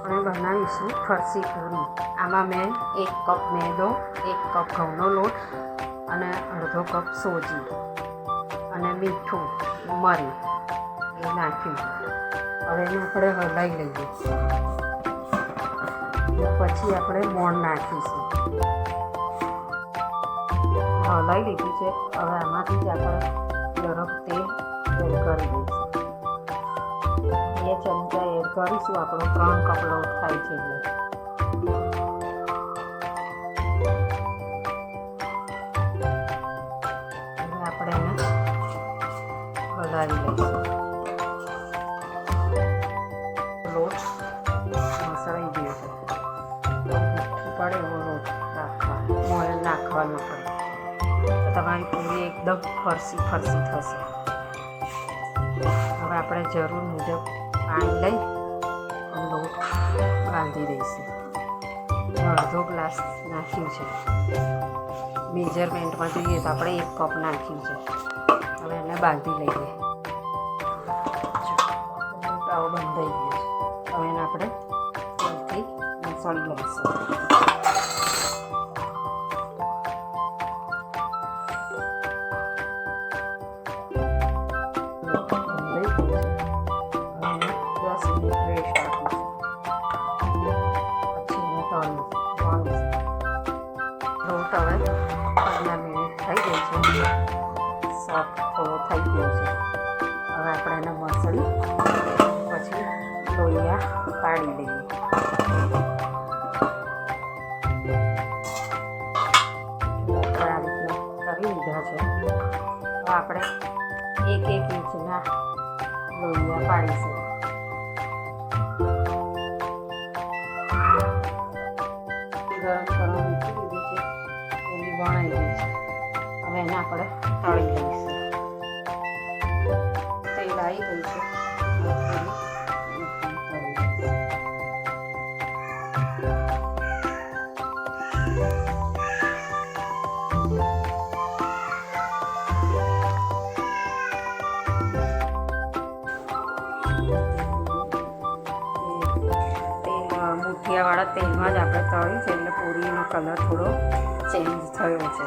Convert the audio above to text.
આપણે બનાવીશું ફરસી પૂરી. આમાં મેં 1 કપ મેદો, 1 કપ ઘઉંનો લોટ અને અડધો કપ સોજી અને મીઠું મરી એ નાખ્યું. હવે એને આપણે હલાવી લઈએ. પછી આપણે મોણ નાખીશું. હલાવી લીધું છે. હવે આમાંથી જ આપણે ગરમ તેલ એડ કરી દઈશું. 2 ચમચા એડ કરીશું. આપણો 3 કપ લોટ થાય છે એટલે આપણે એને હલાવી લઈશું. લોટ મસળાઈ ગયો છે. પડે એવો લોટ નાખવાનો પડે તો તમારી પૂરી એકદમ ફરસી થશે. હવે આપણે જરૂર મુજબ પાણી લઈ અને લોટ બાંધી દઈશું. અડધો ગ્લાસ નાખ્યું છે. મેજરમેન્ટમાં જોઈએ તો આપણે 1 કપ નાખ્યું છે. હવે એને બાંધી લઈએ. આવો બંધાઈ ગયો છે. હવે એને આપણે તેલથી મસળી લઈશું. લોટ હવે 15 મિનિટ થઈ ગઈ છે. સોફ્ટ થોડો થઈ ગયો છે. હવે આપણે એને મસળી પછી લોહીયા પાડી લઈએ. આ રીતના કરી લીધા છે. હવે આપણે 1 ઇંચના લોહીયા પાડીશું. ગરમ કરવા મૂકી દીધું છે. પૂરી વણાઈ ગઈ છે. હવે એને આપણે તળી લઈશું. તેલ આવી ગયું છે. મુઠિયાવાળા તેલમાં જ આપણે તળ્યું છે એટલે પૂરીનો કલર થોડો ચેન્જ થયો છે.